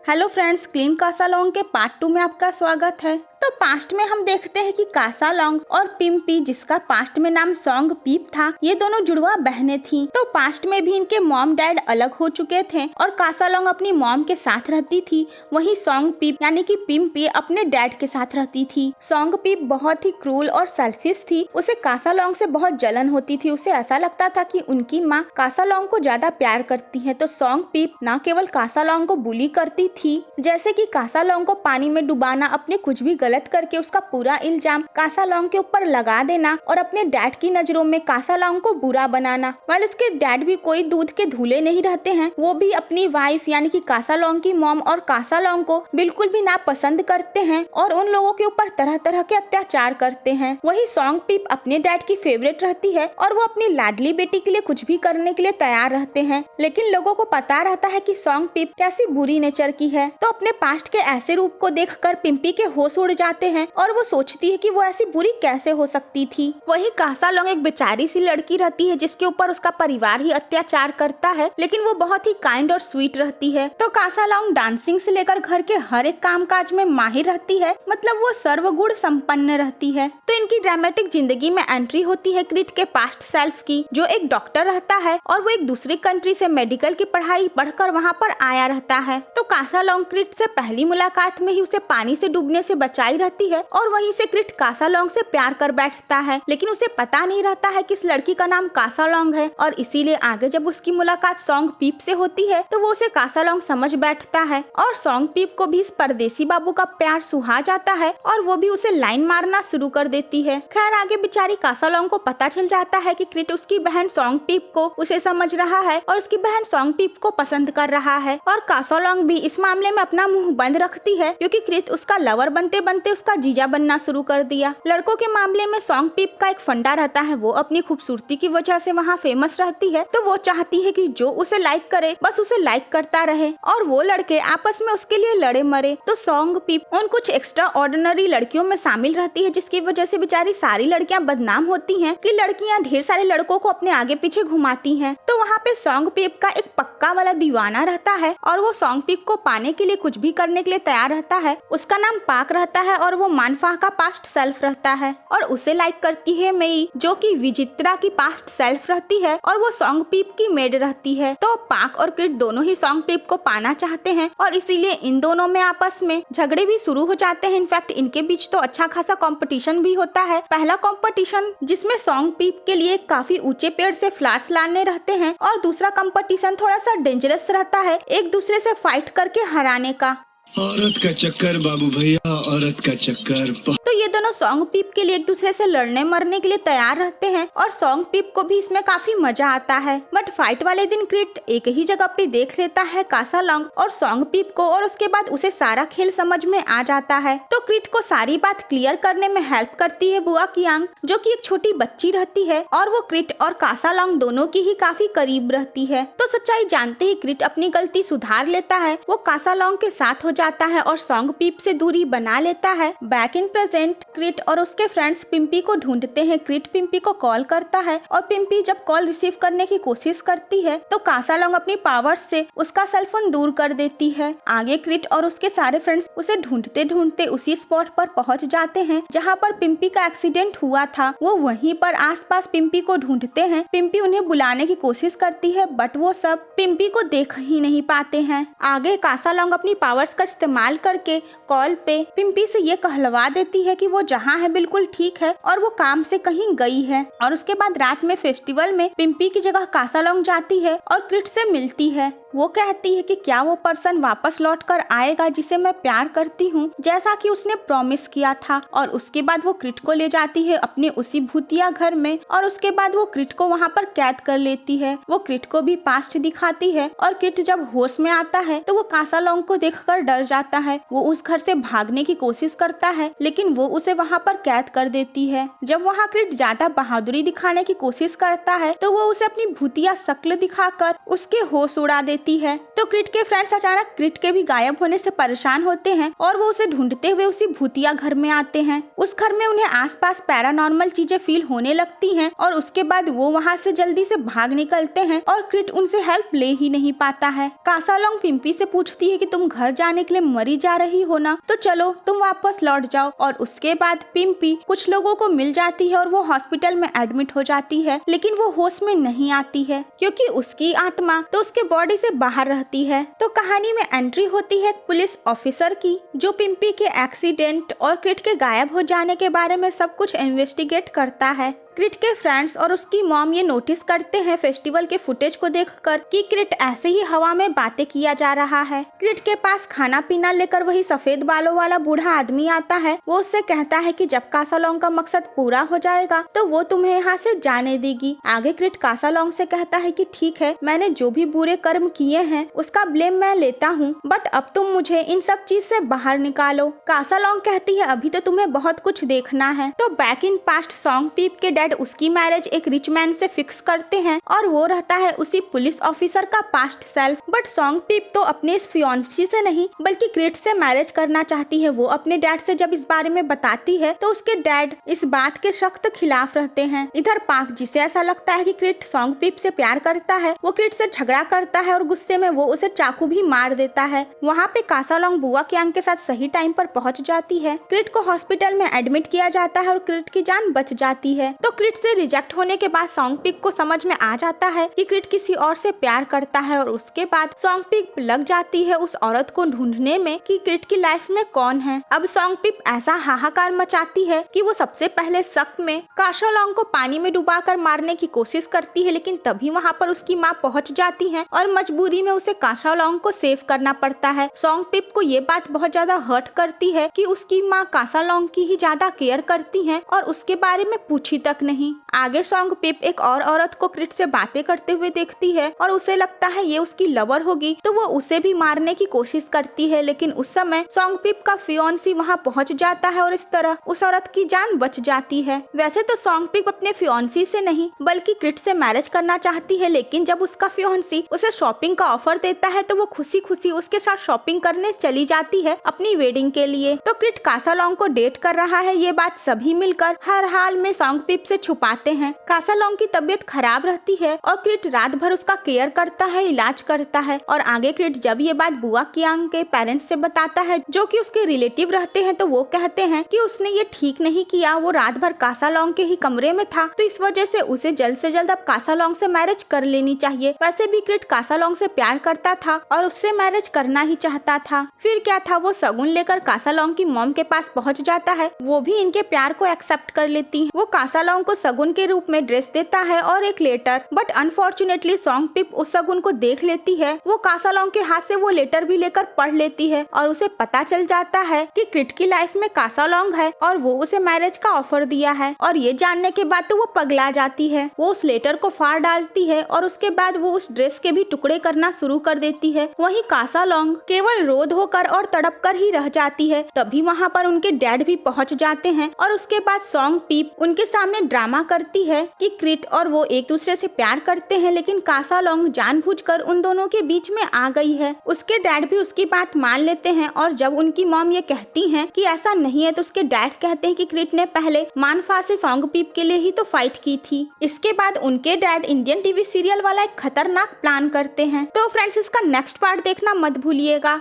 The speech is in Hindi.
हेलो फ्रेंड्स, क्लीन कासालोंग के पार्ट 2 में आपका स्वागत है। तो पास्ट में हम देखते हैं कि कासालोंग और पिम्पी, जिसका पास्ट में नाम सोंग पीप था, ये दोनों जुड़वा बहनें थीं। तो पास्ट में भी इनके मॉम डैड अलग हो चुके थे और कासालोंग अपनी मॉम के साथ रहती थी, वहीं सोंग पीप यानी कि पिम्पी अपने डैड के साथ रहती थी। सोंग पीप बहुत ही क्रूल और सेल्फिश थी। उसे कासालोंग से बहुत जलन होती थी। उसे ऐसा लगता था कि उनकी माँ कासालोंग को ज्यादा प्यार करती है। तो सोंग पीप न केवल कासालोंग को बुली करती थी, जैसे कि कासालोंग को पानी में डुबाना, अपने कुछ भी गलत करके उसका पूरा इल्जाम कासालोंग के ऊपर लगा देना और अपने डैड की नजरों में कासालोंग को बुरा बनाना। वाले उसके डैड भी कोई दूध के धुले नहीं रहते हैं। वो भी अपनी वाइफ यानी कि कासालोंग की मॉम और कासालोंग को बिल्कुल भी नापसंद करते हैं और उन लोगों के ऊपर तरह तरह के अत्याचार करते हैं। वही सोंग पीप अपने डैड की फेवरेट रहती है और वो अपनी लाडली बेटी के लिए कुछ भी करने के लिए तैयार रहते हैं। लेकिन लोगों को पता रहता है कि सोंग पीप कैसी बुरी नेचर की है। तो अपने पास्ट के ऐसे रूप को देखकर पिम्पी के होश उड़ जाते हैं और वो सोचती है कि वो ऐसी बुरी कैसे हो सकती थी। वही कासालोंग एक बेचारी सी लड़की रहती है जिसके ऊपर उसका परिवार ही अत्याचार करता है, लेकिन वो बहुत ही काइंड और स्वीट रहती है। तो कासालोंग डांसिंग से लेकर घर के हर एक काम काज में माहिर रहती है, मतलब वो सर्वगुण संपन्न रहती है। तो इनकी ड्रामेटिक जिंदगी में एंट्री होती है क्रिट के पास्ट सेल्फ की, जो एक डॉक्टर रहता है और वो एक दूसरी कंट्री से मेडिकल की पढ़ाई पढ़कर वहाँ पर आया रहता है। तो कासालोंग क्रिट से पहली मुलाकात में ही उसे पानी से डूबने से बचाई रहती है और वहीं से क्रिट कासालोंग से प्यार कर बैठता है, लेकिन उसे पता नहीं रहता है कि इस लड़की का नाम कासालोंग है और इसीलिए आगे जब उसकी मुलाकात सोंग पीप से होती है तो वो उसे कासालोंग समझ बैठता है और सोंग पीप को भी इस परदेसी बाबू का प्यार सुहा जाता है और वो भी उसे लाइन मारना शुरू कर देती है। खैर आगे बेचारी कासालोंग को पता चल जाता है कि क्रिट उसकी बहन सोंग पीप को उसे समझ रहा है और उसकी बहन सोंग पीप को पसंद कर रहा है और कासालोंग भी इस मामले में अपना मुंह बंद रखती है क्योंकि क्रिट उसका लवर बनते बनते उसका जीजा बनना शुरू कर दिया। लड़कों के मामले में सोंग पीप का एक फंडा रहता है, वो अपनी खूबसूरती की वजह से वहाँ फेमस रहती है। तो वो चाहती है कि जो उसे लाइक करे बस उसे लाइक करता रहे और वो लड़के आपस में उसके लिए लड़े मरे। तो सोंग पीप उन कुछ एक्स्ट्रा ऑर्डिनरी लड़कियों में शामिल रहती है जिसकी वजह से बेचारी सारी लड़कियां बदनाम होती हैं कि लड़कियां ढेर सारे लड़कों को अपने आगे पीछे घुमाती हैं। तो वहाँ पे सोंग पीप का एक पक्का वाला दीवाना रहता है और वो सोंग पीप को पाने के लिए कुछ भी करने के लिए तैयार रहता है। उसका नाम पाक रहता है और वो मानफा का पास्ट सेल्फ रहता है और उसे लाइक करती है मेई, जो कि विचित्रा की पास्ट सेल्फ रहती है और वो सोंग पीप की मेड रहती है। तो पाक और क्रिट दोनों ही सोंग पीप को पाना चाहते हैं और इसीलिए इन दोनों में आपस में झगड़े भी शुरू हो जाते हैं। इनफैक्ट इनके बीच तो अच्छा खासा कंपटीशन भी होता है। पहला कंपटीशन जिसमें सोंग पीप के लिए काफी ऊंचे पेड़ से फ्लावर्स लाने रहते हैं और दूसरा कंपटीशन थोड़ा सा डेंजरस रहता है, एक दूसरे से फाइट करके हराने का। औरत का चक्कर बाबू भैया, औरत का चक्कर। तो ये दोनों सोंग पीप के लिए एक दूसरे से लड़ने मरने के लिए तैयार रहते हैं और सोंग पीप को भी इसमें काफी मजा आता है। बट फाइट वाले दिन क्रिट एक ही जगह पे देख लेता है कासालोंग और सोंग पीप को और उसके बाद उसे सारा खेल समझ में आ जाता है। तो क्रिट को सारी बात क्लियर करने में हेल्प करती है बुआ कियांग, जो कि एक छोटी बच्ची रहती है और वो क्रिट और कासालोंग दोनों की ही काफी करीब रहती है। तो सच्चाई जानते ही क्रिट अपनी गलती सुधार लेता है, वो कासालोंग के साथ हो जाता है और सोंग पीप से दूरी बना लेता है। बैक इन प्रेजेंट क्रिट और उसके फ्रेंड्स पिम्पी को ढूंढते हैं। क्रिट पिम्पी को कॉल करता है और पिम्पी जब कॉल रिसीव करने की कोशिश करती है तो कासालोंग अपनी पावर्स से उसका सेल फोन दूर कर देती है। आगे क्रिट और उसके सारे फ्रेंड्स उसे ढूंढते ढूंढते उसी स्पॉट पर पहुंच जाते हैं जहां पर पिम्पी का एक्सीडेंट हुआ था। वो वहीं पर आसपास पिम्पी को ढूंढते हैं। पिम्पी उन्हें बुलाने की कोशिश करती है बट वो सब पिम्पी को देख ही नहीं पाते हैं। आगे कासालोंग अपनी पावर्स का इस्तेमाल करके कॉल पे पिम्पी से ये कहलवा देती है कि वो जहाँ है बिल्कुल ठीक है और वो काम से कहीं गई है। और उसके बाद रात में फेस्टिवल में पिम्पी की जगह कासालोंग जाती है और क्रिट से मिलती है। वो कहती है कि क्या वो पर्सन वापस लौट कर आएगा जिसे मैं प्यार करती हूँ, जैसा कि उसने प्रॉमिस किया था। और उसके बाद वो क्रिट को ले जाती है अपने उसी भूतिया घर में और उसके बाद वो क्रिट को वहाँ पर कैद कर लेती है। वो क्रिट को भी पास्ट दिखाती है और क्रिट जब होश में आता है तो वो कासालोंग को देखकर डर जाता है। वो उस घर से भागने की कोशिश करता है लेकिन वो वो उसे वहाँ पर कैद कर देती है। जब वहाँ क्रिट ज्यादा बहादुरी दिखाने की कोशिश करता है तो वो उसे अपनी भूतिया शक्ल दिखाकर उसके होश उड़ा देती है। तो क्रिट के फ्रेंड्स अचानक क्रिट के भी गायब होने से परेशान होते हैं और वो उसे ढूंढते हुए उसी भूतिया घर में आते हैं। उस घर में उन्हें आसपास पैरानॉर्मल चीजें फील होने लगती हैं और उसके बाद वो वहाँ से जल्दी से भाग निकलते हैं और क्रिट उनसे हेल्प ले ही नहीं पाता है। कासालोंग पिम्पी से पूछती है कि तुम घर जाने के लिए मरी जा रही हो ना, तो चलो तुम वापस लौट जाओ। और उसके बाद पिम्पी कुछ लोगों को मिल जाती है और वो हॉस्पिटल में एडमिट हो जाती है, लेकिन वो होश में नहीं आती है क्योंकि उसकी आत्मा तो उसके बॉडी से बाहर रहती है। तो कहानी में एंट्री होती है एक पुलिस ऑफिसर की, जो पिम्पी के एक्सीडेंट और क्रिट के गायब हो जाने के बारे में सब कुछ इन्वेस्टिगेट करता है। क्रिट के फ्रेंड्स और उसकी मॉम ये नोटिस करते हैं फेस्टिवल के फुटेज को देखकर कि क्रिट ऐसे ही हवा में बातें किया जा रहा है। क्रिट के पास खाना पीना लेकर वही सफेद बालों वाला बूढ़ा आदमी आता है। वो उससे कहता है कि जब कासालोंग का मकसद पूरा हो जाएगा तो वो तुम्हें यहाँ से जाने देगी। आगे क्रिट कासालोंग से कहता है कि ठीक है, मैंने जो भी बुरे कर्म किए हैं उसका ब्लेम मैं लेता हूँ, बट अब तुम मुझे इन सब चीज से बाहर निकालो। कासालोंग कहती है अभी तो तुम्हें बहुत कुछ देखना है। तो बैक इन पास्ट सॉन्ग पीप के उसकी मैरिज एक रिच मैन से फिक्स करते हैं और वो रहता है उसी पुलिस ऑफिसर का पास्ट सेल्फ। बट सॉन्ग पीप तो अपने इस फियांसी से नहीं बल्कि क्रिट से मैरिज करना चाहती है। वो अपने डैड से जब इस बारे में बताती है तो उसके डैड इस बात के सख्त खिलाफ रहते हैं। इधर पाक, जिसे ऐसा लगता है कि क्रिट सॉन्ग पीप से प्यार करता है, वो क्रिट से झगड़ा करता है और गुस्से में वो उसे चाकू भी मार देता है। वहाँ पे कासालोंग बुआ कियांग के साथ सही टाइम पर पहुँच जाती है। क्रिट को हॉस्पिटल में एडमिट किया जाता है और क्रिट की जान बच जाती है। तो क्रिट से रिजेक्ट होने के बाद सॉन्ग पीप को समझ में आ जाता है कि क्रिट किसी और से प्यार करता है और उसके बाद सॉन्ग पीप लग जाती है उस औरत को ढूंढने में कि क्रिट की लाइफ में कौन है। अब सॉन्ग पीप ऐसा हाहाकार मचाती है कि वो सबसे पहले शक में कासालोंग को पानी में डुबाकर मारने की कोशिश करती है, लेकिन तभी वहाँ पर उसकी माँ पहुँच जाती है और मजबूरी में उसे कासालोंग को सेव करना पड़ता है। सॉन्ग पीप को ये बात बहुत ज्यादा हर्ट करती है कि उसकी माँ कासालोंग की ही ज्यादा केयर करती है और उसके बारे में पूछी तक नहीं। आगे सॉन्ग पीप एक और औरत को क्रिट से बातें करते हुए देखती है और उसे लगता है ये उसकी लवर होगी, तो वो उसे भी मारने की कोशिश करती है, लेकिन उस समय सॉन्ग पीप का फियांसी वहाँ पहुँच जाता है और इस तरह उस औरत की जान बच जाती है। वैसे तो सॉन्ग पीप अपने फियांसी से नहीं बल्कि क्रिट से मैरिज करना चाहती है, लेकिन जब उसका फियांसी उसे शॉपिंग का ऑफर देता है तो वो खुशी खुशी उसके साथ शॉपिंग करने चली जाती है अपनी वेडिंग के लिए। तो क्रिट कासालोंग को डेट कर रहा है, ये बात सभी मिलकर हर हाल में सॉन्ग पीप से छुपाते हैं। कासालोंग की तबीयत खराब रहती है और क्रिट रात भर उसका केयर करता है, इलाज करता है। और आगे क्रिट जब ये बात बुआ कियांग के पेरेंट्स से बताता है, जो कि उसके रिलेटिव रहते हैं, तो वो कहते हैं कि उसने ये ठीक नहीं किया, वो रात भर कासालोंग के ही कमरे में था, तो इस वजह से उसे जल्द से जल्द अब कासालोंग से मैरिज कर लेनी चाहिए। वैसे भी क्रिट कासालोंग से प्यार करता था और उससे मैरिज करना ही चाहता था। फिर क्या था, वो शगुन लेकर कासालोंग की मॉम के पास पहुँच जाता है। वो भी इनके प्यार को एक्सेप्ट कर लेती है। वो कासालोंग को शगुन के रूप में ड्रेस देता है और एक लेटर, बट अनफॉर्चुनेटली सॉन्ग पीप उस शगुन को देख लेती है। वो कासालोंग के हाथ से वो लेटर भी लेकर पढ़ लेती है और उसे पता चल जाता है कि क्रिट की लाइफ में कासालोंग है और वो उसे मैरिज का ऑफर दिया है। और ये जानने के बाद तो वो पगला जाती है। वो उस लेटर को फाड़ डालती है और उसके बाद वो उस ड्रेस के भी टुकड़े करना शुरू कर देती है। वहीं कासालोंग केवल रोध होकर और तड़प कर ही रह जाती है। तभी वहाँ पर उनके डैड भी पहुँच जाते हैं और उसके बाद सॉन्ग पीप उनके सामने ड्रामा करती है कि क्रिट और वो एक दूसरे से प्यार करते हैं, लेकिन कासालोंग जानबूझकर उन दोनों के बीच में आ गई है। उसके डैड भी उसकी बात मान लेते हैं और जब उनकी मॉम ये कहती हैं कि ऐसा नहीं है, तो उसके डैड कहते हैं कि क्रिट ने पहले मानफा से सॉन्ग पीप के लिए ही तो फाइट की थी। इसके बाद उनके डैड इंडियन टीवी सीरियल वाला एक खतरनाक प्लान करते हैं। तो फ्रेंड्स, इसका नेक्स्ट पार्ट देखना मत भूलिएगा।